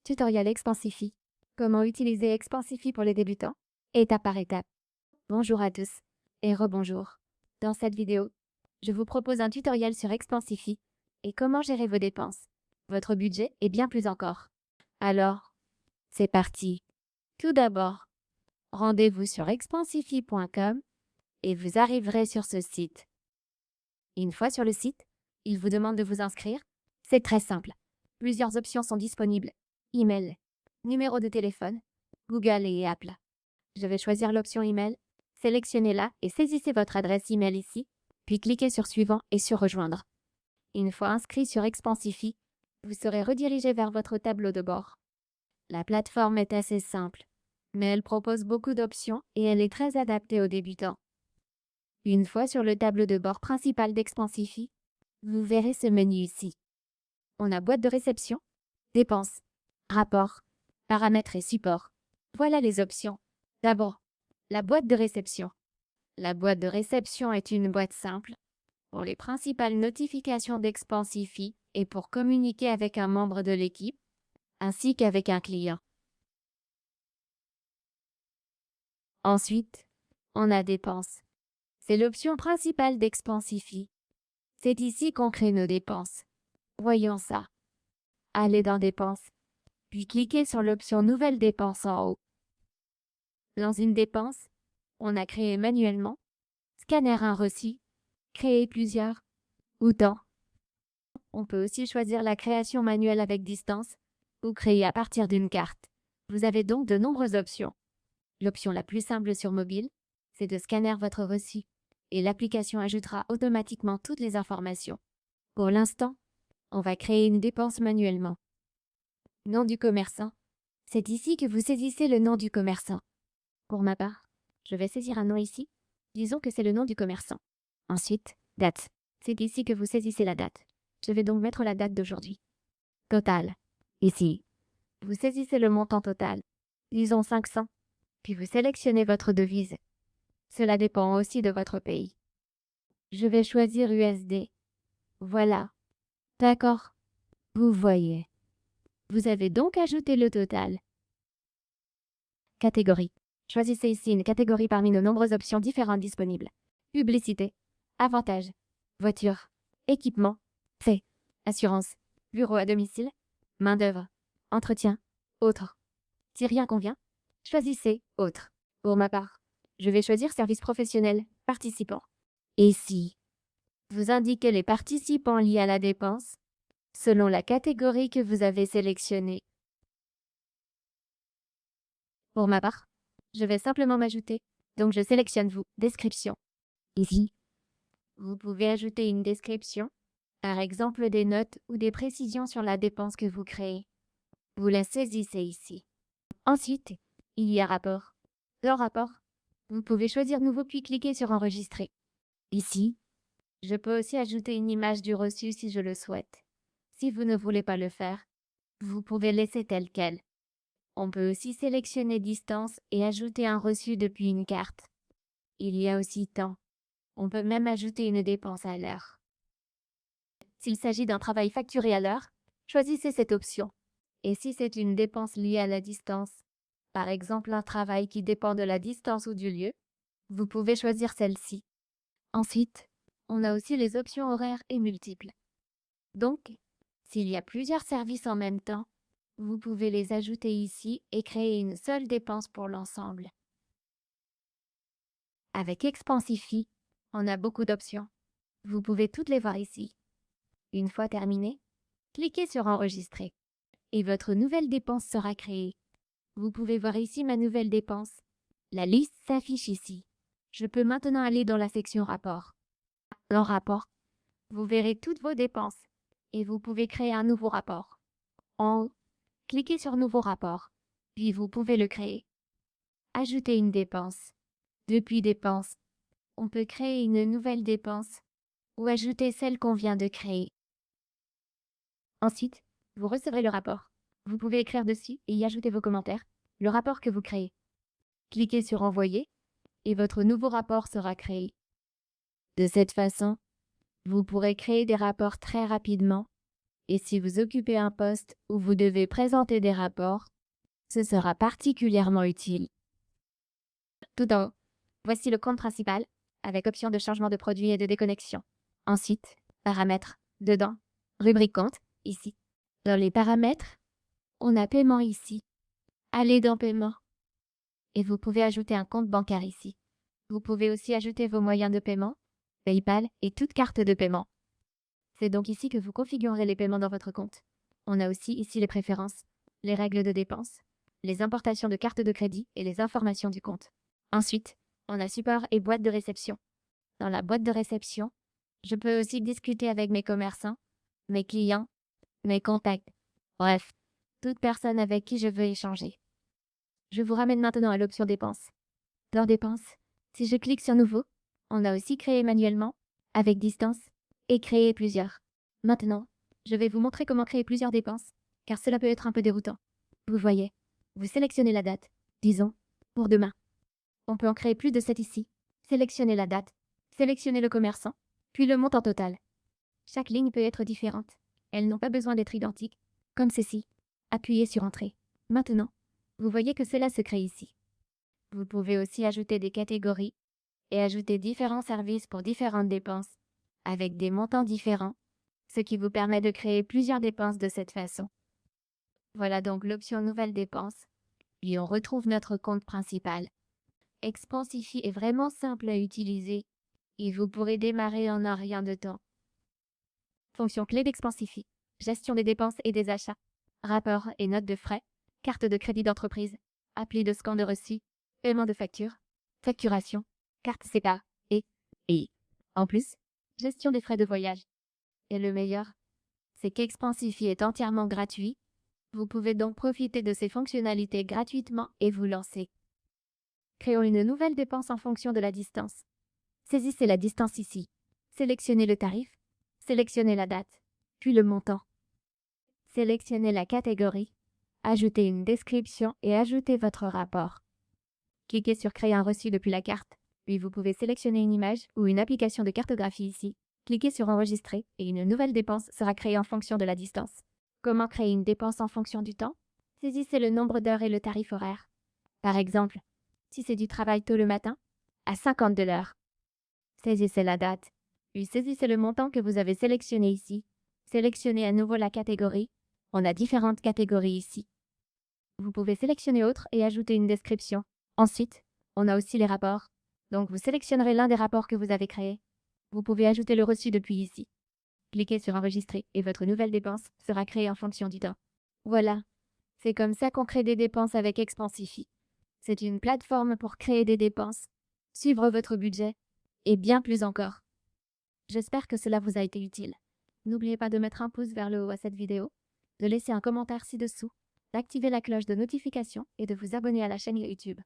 Tutoriel Expensify. Comment utiliser Expensify pour les débutants? Étape par étape. Bonjour à tous et rebonjour. Dans cette vidéo, je vous propose un tutoriel sur Expensify et comment gérer vos dépenses, votre budget et bien plus encore. Alors, c'est parti. Tout d'abord, rendez-vous sur expensify.com et vous arriverez sur ce site. Une fois sur le site, il vous demande de vous inscrire. C'est très simple. Plusieurs options sont disponibles. Email, numéro de téléphone, Google et Apple. Je vais choisir l'option email. Sélectionnez-la et saisissez votre adresse email ici, puis cliquez sur suivant et sur rejoindre. Une fois inscrit sur Expensify, vous serez redirigé vers votre tableau de bord. La plateforme est assez simple, mais elle propose beaucoup d'options et elle est très adaptée aux débutants. Une fois sur le tableau de bord principal d'Expensify, vous verrez ce menu ici. On a boîte de réception, dépenses, rapports, paramètres et supports. Voilà les options. D'abord, la boîte de réception. La boîte de réception est une boîte simple pour les principales notifications d'Expensify et pour communiquer avec un membre de l'équipe, ainsi qu'avec un client. Ensuite, on a dépenses. C'est l'option principale d'Expensify. C'est ici qu'on crée nos dépenses. Voyons ça. Allez dans Dépenses, puis cliquez sur l'option Nouvelle dépense en haut. Dans une dépense, on a créé manuellement, scanner un reçu, créer plusieurs, ou temps. On peut aussi choisir la création manuelle avec distance ou créer à partir d'une carte. Vous avez donc de nombreuses options. L'option la plus simple sur mobile, c'est de scanner votre reçu et l'application ajoutera automatiquement toutes les informations. Pour l'instant, on va créer une dépense manuellement. Nom du commerçant. C'est ici que vous saisissez le nom du commerçant. Pour ma part, je vais saisir un nom ici. Disons que c'est le nom du commerçant. Ensuite, date. C'est ici que vous saisissez la date. Je vais donc mettre la date d'aujourd'hui. Total. Ici. Vous saisissez le montant total. Disons 500. Puis vous sélectionnez votre devise. Cela dépend aussi de votre pays. Je vais choisir USD. Voilà. D'accord. Vous voyez. Vous avez donc ajouté le total. Catégorie. Choisissez ici une catégorie parmi nos nombreuses options différentes disponibles. Publicité. Avantages. Voiture. Équipement. Fait. Assurance. Bureau à domicile. Main-d'œuvre. Entretien. Autre. Si rien convient, choisissez Autre. Pour ma part, je vais choisir Service professionnel, participants. Et si vous indiquez les participants liés à la dépense, selon la catégorie que vous avez sélectionnée. Pour ma part, je vais simplement m'ajouter, donc je sélectionne vous, description. Ici, vous pouvez ajouter une description, par exemple des notes ou des précisions sur la dépense que vous créez. Vous la saisissez ici. Ensuite, il y a rapport. Dans rapport, vous pouvez choisir nouveau puis cliquer sur enregistrer. Ici, je peux aussi ajouter une image du reçu si je le souhaite. Si vous ne voulez pas le faire, vous pouvez laisser tel quel. On peut aussi sélectionner distance et ajouter un reçu depuis une carte. Il y a aussi temps. On peut même ajouter une dépense à l'heure. S'il s'agit d'un travail facturé à l'heure, choisissez cette option. Et si c'est une dépense liée à la distance, par exemple un travail qui dépend de la distance ou du lieu, vous pouvez choisir celle-ci. Ensuite, on a aussi les options horaires et multiples. Donc, s'il y a plusieurs services en même temps, vous pouvez les ajouter ici et créer une seule dépense pour l'ensemble. Avec Expensify, on a beaucoup d'options. Vous pouvez toutes les voir ici. Une fois terminé, cliquez sur Enregistrer et votre nouvelle dépense sera créée. Vous pouvez voir ici ma nouvelle dépense. La liste s'affiche ici. Je peux maintenant aller dans la section Rapport. Dans Rapport, vous verrez toutes vos dépenses et vous pouvez créer un nouveau rapport. En haut, cliquez sur Nouveau rapport, puis vous pouvez le créer. Ajouter une dépense. Depuis Dépenses, on peut créer une nouvelle dépense ou ajouter celle qu'on vient de créer. Ensuite, vous recevrez le rapport. Vous pouvez écrire dessus et y ajouter vos commentaires, le rapport que vous créez. Cliquez sur Envoyer et votre nouveau rapport sera créé. De cette façon, vous pourrez créer des rapports très rapidement Et si vous occupez un poste où vous devez présenter des rapports, ce sera particulièrement utile. Tout en haut, voici le compte principal, avec option de changement de produit et de déconnexion. Ensuite, paramètres, dedans, rubrique compte, ici. Dans les paramètres, on a paiement ici. Allez dans paiement. Et vous pouvez ajouter un compte bancaire ici. Vous pouvez aussi ajouter vos moyens de paiement, PayPal et toute carte de paiement. C'est donc ici que vous configurerez les paiements dans votre compte. On a aussi ici les préférences, les règles de dépenses, les importations de cartes de crédit et les informations du compte. Ensuite, on a support et boîte de réception. Dans la boîte de réception, je peux aussi discuter avec mes commerçants, mes clients, mes contacts, bref, toute personne avec qui je veux échanger. Je vous ramène maintenant à l'option dépenses. Dans dépenses, si je clique sur nouveau, on a aussi créé manuellement, avec distance, et créer plusieurs. Maintenant, je vais vous montrer comment créer plusieurs dépenses, car cela peut être un peu déroutant. Vous voyez, vous sélectionnez la date, disons, pour demain. On peut en créer plus de 7 ici. Sélectionnez la date, sélectionnez le commerçant, puis le montant total. Chaque ligne peut être différente. Elles n'ont pas besoin d'être identiques, comme ceci. Appuyez sur Entrée. Maintenant, vous voyez que cela se crée ici. Vous pouvez aussi ajouter des catégories et ajouter différents services pour différentes dépenses, avec des montants différents, ce qui vous permet de créer plusieurs dépenses de cette façon. Voilà donc l'option Nouvelles dépenses, puis on retrouve notre compte principal. Expensify est vraiment simple à utiliser et vous pourrez démarrer en un rien de temps. Fonction clé d'Expensify, gestion des dépenses et des achats, rapports et notes de frais, carte de crédit d'entreprise, appli de scan de reçu, paiement de facture, facturation, carte CPA et, en plus, gestion des frais de voyage. Et le meilleur, c'est qu'Expensify est entièrement gratuit. Vous pouvez donc profiter de ces fonctionnalités gratuitement et vous lancer. Créons une nouvelle dépense en fonction de la distance. Saisissez la distance ici. Sélectionnez le tarif. Sélectionnez la date, puis le montant. Sélectionnez la catégorie. Ajoutez une description et ajoutez votre rapport. Cliquez sur Créer un reçu depuis la carte, puis vous pouvez sélectionner une image ou une application de cartographie ici. Cliquez sur Enregistrer et une nouvelle dépense sera créée en fonction de la distance. Comment créer une dépense en fonction du temps? Saisissez le nombre d'heures et le tarif horaire. Par exemple, si c'est du travail tôt le matin, à 50 de l'heure. Saisissez la date, puis saisissez le montant que vous avez sélectionné ici. Sélectionnez à nouveau la catégorie. On a différentes catégories ici. Vous pouvez sélectionner Autre et ajouter une description. Ensuite, on a aussi les rapports. Donc vous sélectionnerez l'un des rapports que vous avez créés. Vous pouvez ajouter le reçu depuis ici. Cliquez sur Enregistrer et votre nouvelle dépense sera créée en fonction du temps. Voilà, c'est comme ça qu'on crée des dépenses avec Expensify. C'est une plateforme pour créer des dépenses, suivre votre budget et bien plus encore. J'espère que cela vous a été utile. N'oubliez pas de mettre un pouce vers le haut à cette vidéo, de laisser un commentaire ci-dessous, d'activer la cloche de notification et de vous abonner à la chaîne YouTube.